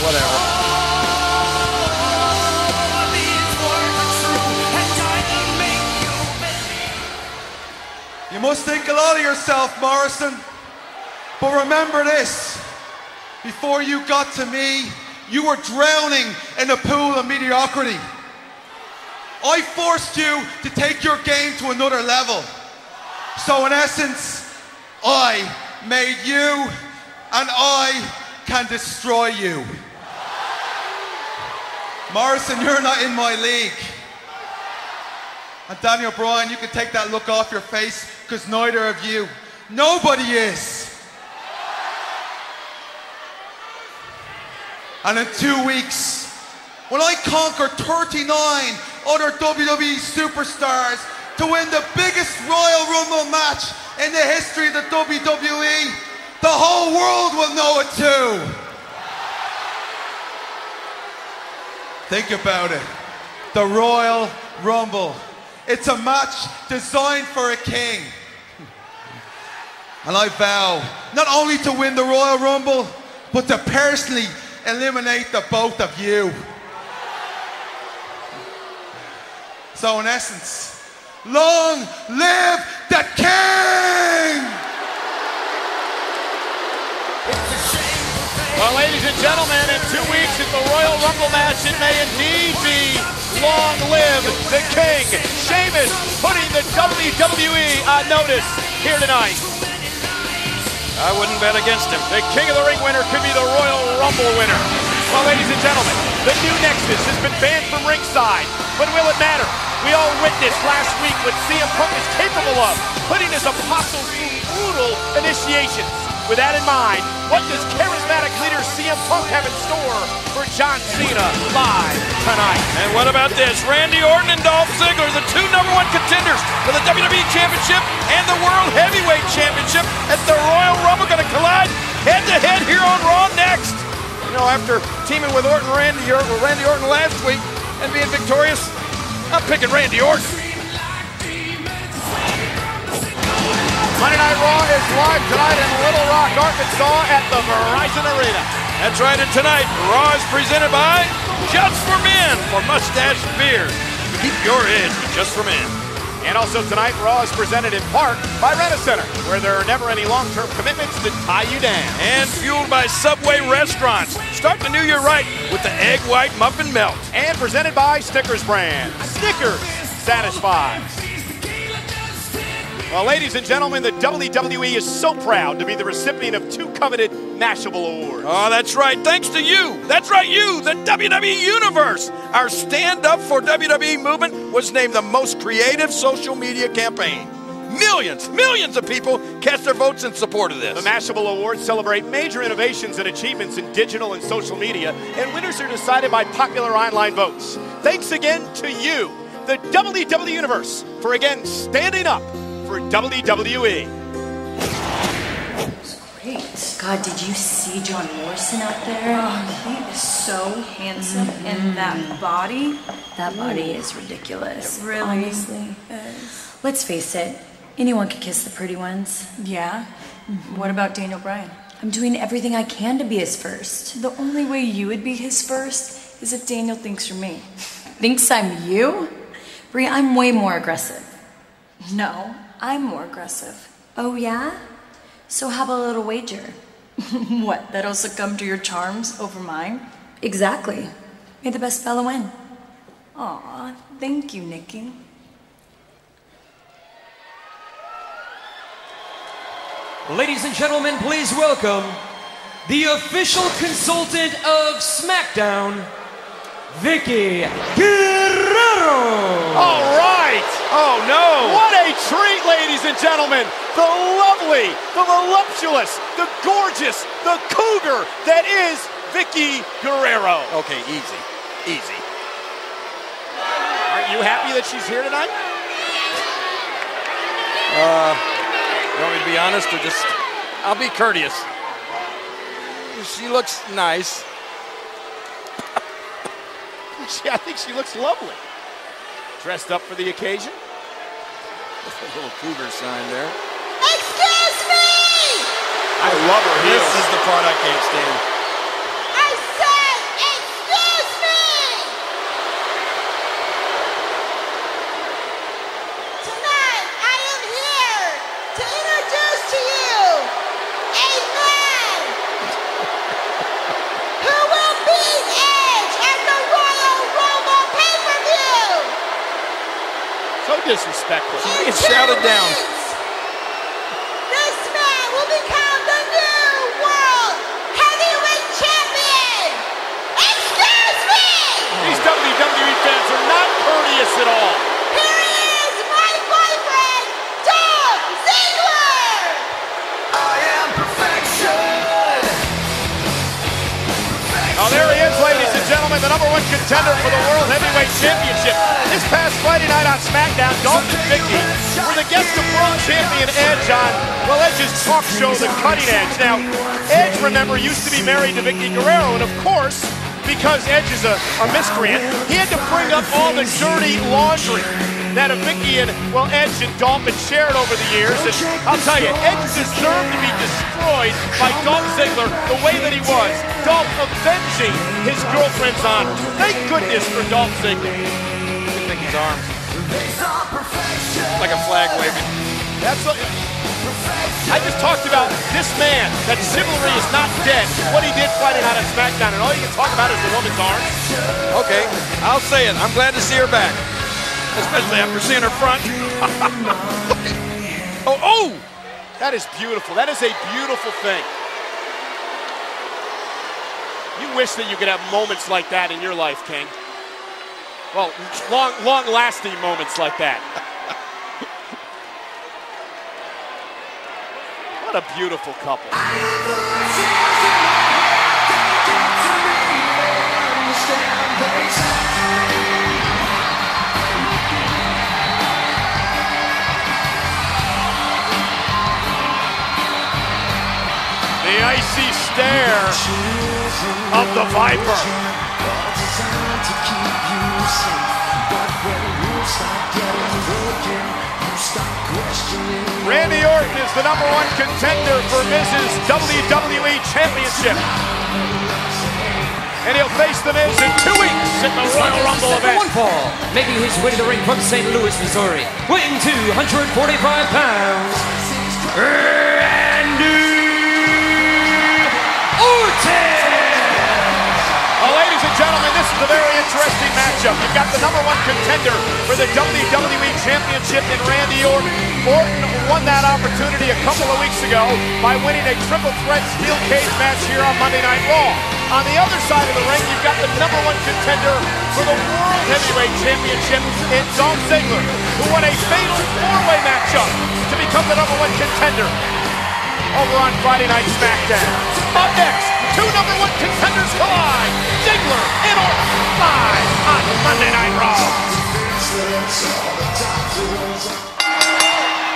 Whatever. You must think a lot of yourself, Morrison. But remember this. Before you got to me, you were drowning in a pool of mediocrity. I forced you to take your game to another level. So in essence, I made you, and I can destroy you. Morrison, you're not in my league. And Daniel Bryan, you can take that look off your face, because neither of you, nobody is. And in 2 weeks, when I conquer 39 other WWE superstars to win the biggest Royal Rumble match in the history of the WWE, the whole world will know it too. Think about it. The Royal Rumble. It's a match designed for a king. And I vow not only to win the Royal Rumble, but to personally eliminate the both of you. So in essence, long live the king! Well, ladies and gentlemen, in 2 weeks at the Royal Rumble match, it may indeed be long live the king. Sheamus putting the WWE on notice here tonight. I wouldn't bet against him. The King of the Ring winner could be the Royal Rumble winner. Well, ladies and gentlemen, the new Nexus has been banned from ringside, but will it matter? We all witnessed last week what CM Punk is capable of, putting his apostles through brutal initiations. With that in mind, what does charismatic leader CM Punk have in store for John Cena live tonight? And what about this? Randy Orton and Dolph Ziggler, the two #1 contenders for the WWE Championship and the World Heavyweight Championship at the Royal Rumble, going to collide head-to-head here on Raw next. You know, after teaming with Randy Orton last week and being victorious, I'm picking Randy Orton. Monday Night Raw is live tonight in Little Rock, Arkansas at the Verizon Arena. That's right, and tonight, Raw is presented by Just for Men for Mustache Beard. Keep your edge with Just for Men. And also tonight, Raw is presented in part by Rent-A-Center, where there are never any long-term commitments to tie you down. And fueled by Subway Restaurants. Start the new year right with the Egg White Muffin Melt. And presented by Snickers Brand. Snickers satisfies. Well, ladies and gentlemen, the WWE is so proud to be the recipient of 2 coveted Mashable Awards. Oh, that's right. Thanks to you. That's right, you, the WWE Universe. Our Stand Up for WWE movement was named the most creative social media campaign. Millions of people cast their votes in support of this. The Mashable Awards celebrate major innovations and achievements in digital and social media, and winners are decided by popular online votes. Thanks again to you, the WWE Universe, for again standing up for WWE. Great. God, did you see John Morrison out there? Oh, he is so handsome, and that body. That body is ridiculous. It really honestly is. Let's face it, anyone could kiss the pretty ones. Yeah? What about Daniel Bryan? I'm doing everything I can to be his first. The only way you would be his first is if Daniel thinks you're me. Thinks I'm you? Brie, I'm way more aggressive. No, I'm more aggressive. Oh, yeah? So how about a little wager? What, that'll succumb to your charms over mine? Exactly. May the best fella win. Aw, thank you, Nikki. Ladies and gentlemen, please welcome the official consultant of SmackDown, Vicky Guerrero. All right. Oh, no. What a treat, ladies and gentlemen. The lovely, the voluptuous, the gorgeous, the cougar that is Vicky Guerrero. Okay, easy. Aren't you happy that she's here tonight? You want me to be honest or just, I'll be courteous. She looks nice. I think she looks lovely. Dressed up for the occasion. There's a little cougar sign there. Excuse me! I love her heels. This is the part I can't stand. I said, disrespectful. It's shouted down. This man will become the new world heavyweight champion! Excuse me! These WWE fans are not courteous at all. Here he is, my boyfriend, Dolph Ziggler! I am perfection. Oh, there he is, ladies and gentlemen, the #1 contender for the World Heavyweight Championship. This past Friday night on SmackDown, Dolph and Vicky were the guests of World Champion Edge on, well, Edge's talk show, The Cutting Edge. Now, Edge, remember, used to be married to Vicky Guerrero, and of course, because Edge is a miscreant, he had to bring up all the dirty laundry that Vicky and, well, Edge and Dolph had shared over the years. And I'll tell you, Edge deserved to be destroyed by Dolph Ziggler the way that he was. Dolph avenging his girlfriend's honor. Thank goodness for Dolph Ziggler. Look at his arms. Like a flag waving. That's what I just talked about. This man, that chivalry is not dead. What he did Friday night on SmackDown, and all you can talk about is the woman's arms. Okay, I'll say it. I'm glad to see her back. Especially after seeing her front. Oh! That is beautiful. That is a beautiful thing. You wish that you could have moments like that in your life, King. Well, long-lasting moments like that. What a beautiful couple. The icy stare of the Viper. Randy Orton is the #1 contender for Miz's WWE Championship. And he'll face The Miz in 2 weeks at the Royal Rumble event. One fall, making his way to the ring from St. Louis, Missouri, weighing 245 pounds, Randy Orton! Well, ladies and gentlemen, this is a very interesting matchup. You've got the #1 contender for the WWE Championship in Randy Orton. Orton won that opportunity a couple of weeks ago by winning a triple threat steel cage match here on Monday Night Raw. On the other side of the ring, you've got the #1 contender for the World Heavyweight Championship in Dolph Ziggler, who won a fatal four-way matchup to become the #1 contender over on Friday Night SmackDown. Up next, two #1 contenders collide. Ziggler and Orton live on Monday Night Raw.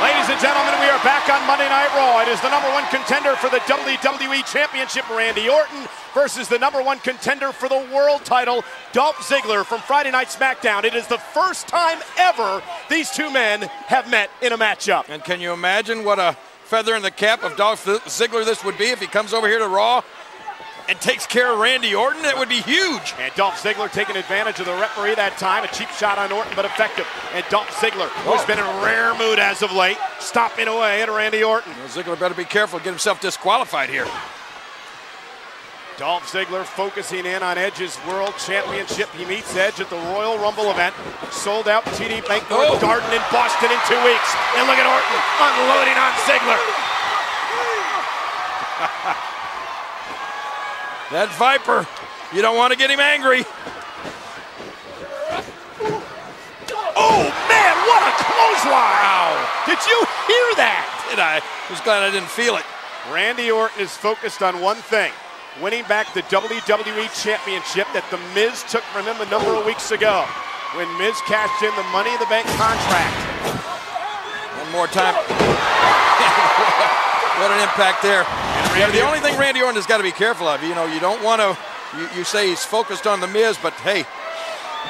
Ladies and gentlemen, we are back on Monday Night Raw. It is the #1 contender for the WWE Championship, Randy Orton, versus the #1 contender for the world title, Dolph Ziggler, from Friday Night SmackDown. It is the first time ever these two men have met in a matchup. And can you imagine what a feather in the cap of Dolph Ziggler this would be if he comes over here to Raw and takes care of Randy Orton? It would be huge. And Dolph Ziggler taking advantage of the referee that time. A cheap shot on Orton, but effective. And Dolph Ziggler, who's been in a rare mood as of late, stopping away at Randy Orton. Well, Ziggler better be careful, get himself disqualified here. Dolph Ziggler focusing in on Edge's World Championship. He meets Edge at the Royal Rumble event. Sold out TD Bank North Garden in Boston in 2 weeks. And look at Orton unloading on Ziggler. That Viper, you don't want to get him angry. Oh, man, what a clothesline! Wow. Did you hear that? Did I? Was glad I didn't feel it. Randy Orton is focused on one thing, winning back the WWE Championship that The Miz took from him a number of weeks ago when Miz cashed in the Money in the Bank contract. One more time. What an impact there. Yeah, the only thing Randy Orton has got to be careful of, you know, you don't want to, you say he's focused on The Miz, but hey,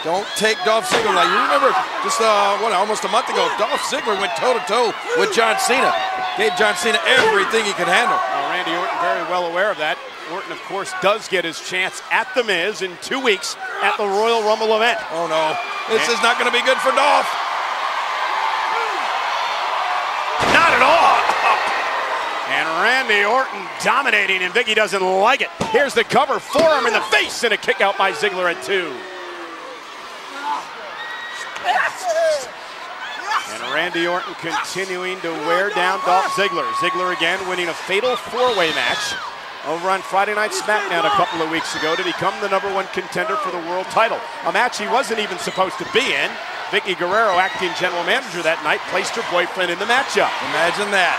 don't take Dolph Ziggler. Like, you remember just, almost a month ago, Dolph Ziggler went toe-to-toe with John Cena. Gave John Cena everything he could handle. Well, Randy Orton very well aware of that. Orton, of course, does get his chance at The Miz in 2 weeks at the Royal Rumble event. Oh, no. This is not going to be good for Dolph. Not at all. And Randy Orton dominating, and Vicky doesn't like it. Here's the cover, forearm in the face, and a kick out by Ziggler at 2. And Randy Orton continuing to wear down Dolph Ziggler. Ziggler again winning a fatal four-way match over on Friday Night SmackDown a couple of weeks ago to become the #1 contender for the world title. A match he wasn't even supposed to be in. Vicky Guerrero, acting general manager that night, placed her boyfriend in the matchup. Imagine that.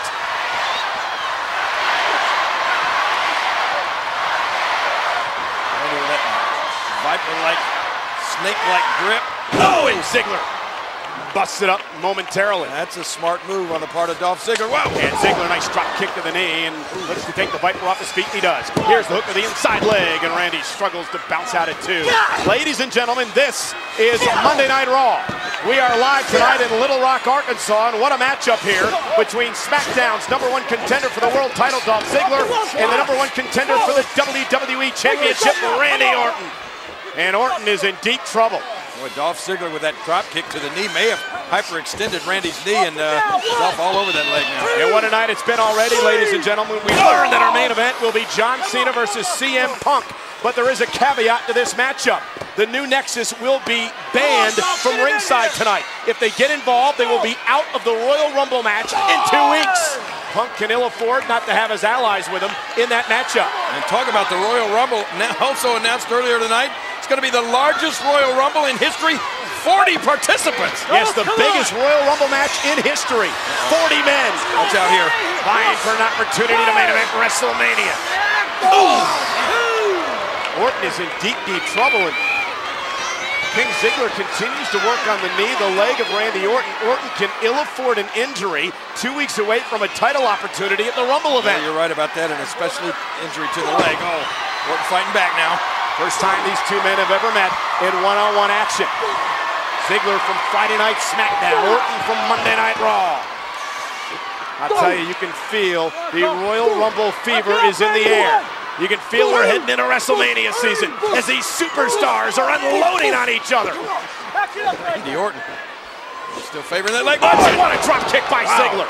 Randy with that viper-like, snake-like grip. Oh, and Ziggler busted up momentarily. That's a smart move on the part of Dolph Ziggler. Wow! And Ziggler, nice drop kick to the knee, and looks to take the Viper off his feet, and he does. Here's the hook to the inside leg, and Randy struggles to bounce out at 2. Ladies and gentlemen, this is Monday Night Raw. We are live tonight in Little Rock, Arkansas, and what a matchup here between SmackDown's #1 contender for the world title, Dolph Ziggler, and the #1 contender for the WWE Championship, Randy Orton. And Orton is in deep trouble. Boy, Dolph Ziggler with that drop kick to the knee may have hyperextended Randy's knee, and Dolph all over that leg now. And what a night it's been already, ladies and gentlemen. We learned that our main event will be John Cena versus CM Punk. But there is a caveat to this matchup. The new Nexus will be banned from ringside tonight. If they get involved, they will be out of the Royal Rumble match in 2 weeks. Punk can ill afford not to have his allies with him in that matchup. And talk about the Royal Rumble, now also announced earlier tonight. It's going to be the largest Royal Rumble in history. 40 participants. Yes, the biggest Royal Rumble match in history. 40 men. Watch out here. Vying for an opportunity to main event WrestleMania. Orton is in deep, deep trouble. And King Ziggler continues to work on the knee, the leg of Randy Orton. Orton can ill afford an injury 2 weeks away from a title opportunity at the Rumble event. Yeah, you're right about that, and especially injury to the leg. Oh, Orton fighting back now. First time these two men have ever met in one-on-one action. Ziggler from Friday Night SmackDown, Orton from Monday Night Raw. I'll tell you, you can feel the Royal Rumble fever is in the air. You can feel we're heading into WrestleMania season as these superstars are unloading on each other. Randy Orton still favoring that leg. Oh, what a drop kick by Ziggler.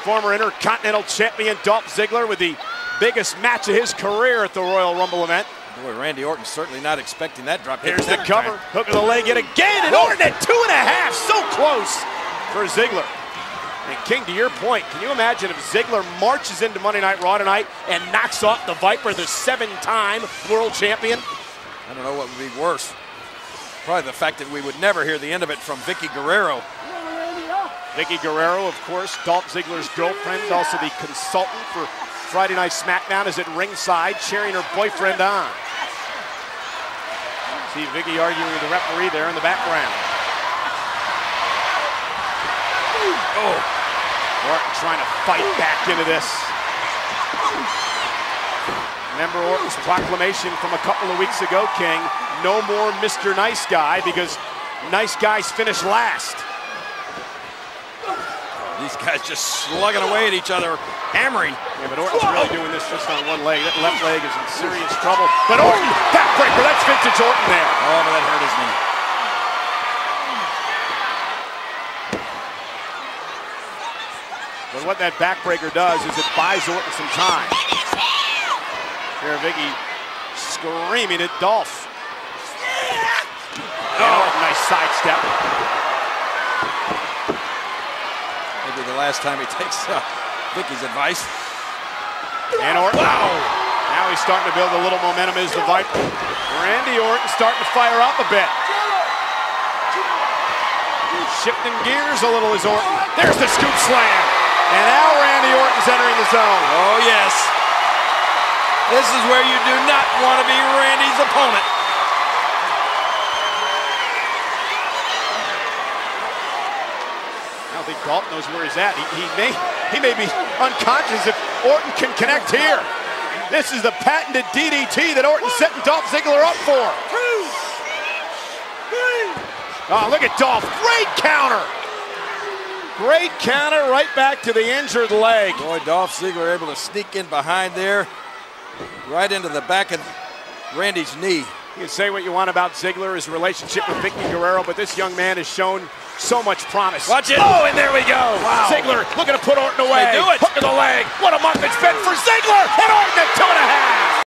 Former Intercontinental Champion Dolph Ziggler with the biggest match of his career at the Royal Rumble event. Boy, Randy Orton certainly not expecting that drop kick. Here's the cover, hook of the leg yet again, and Orton at 2.5, so close for Ziggler. And King, to your point, can you imagine if Ziggler marches into Monday Night Raw tonight and knocks off the Viper, the 7-time world champion? I don't know what would be worse. Probably the fact that we would never hear the end of it from Vicky Guerrero. Vicky Guerrero, of course, Dolph Ziggler's girlfriend, also the consultant for Friday Night SmackDown, is at ringside cheering her boyfriend on. See Vicky arguing with the referee there in the background. Oh, Orton trying to fight back into this. Remember Orton's proclamation from a couple of weeks ago, King, no more Mr. Nice Guy, because nice guys finish last. These guys just slugging away at each other, hammering. Yeah, but Orton's really doing this just on one leg. That left leg is in serious trouble. But Orton, backbreaker, that's vintage Orton there. Oh, but that hurt his knee. But what that backbreaker does is it buys Orton some time. Here, Vicky screaming at Dolph. Oh, nice sidestep. Maybe the last time he takes Vicky's advice. And Orton, wow! Now he's starting to build a little momentum as the Viper. Randy Orton starting to fire up a bit. Shifting gears a little as Orton. There's the scoop slam. And now Randy Orton's entering the zone. Oh, yes. This is where you do not want to be Randy's opponent. I don't think Dolph knows where he's at. He may be unconscious if Orton can connect here. This is the patented DDT that Orton's setting Dolph Ziggler up for. Oh, look at Dolph. Great counter. Great counter right back to the injured leg. Boy, Dolph Ziggler able to sneak in behind there, right into the back of Randy's knee. You can say what you want about Ziggler, his relationship with Vicky Guerrero, but this young man has shown so much promise. Watch it. Oh, and there we go. Wow. Ziggler looking to put Orton away. They do it. Hook of the leg. What a month it's been for Ziggler. And Orton at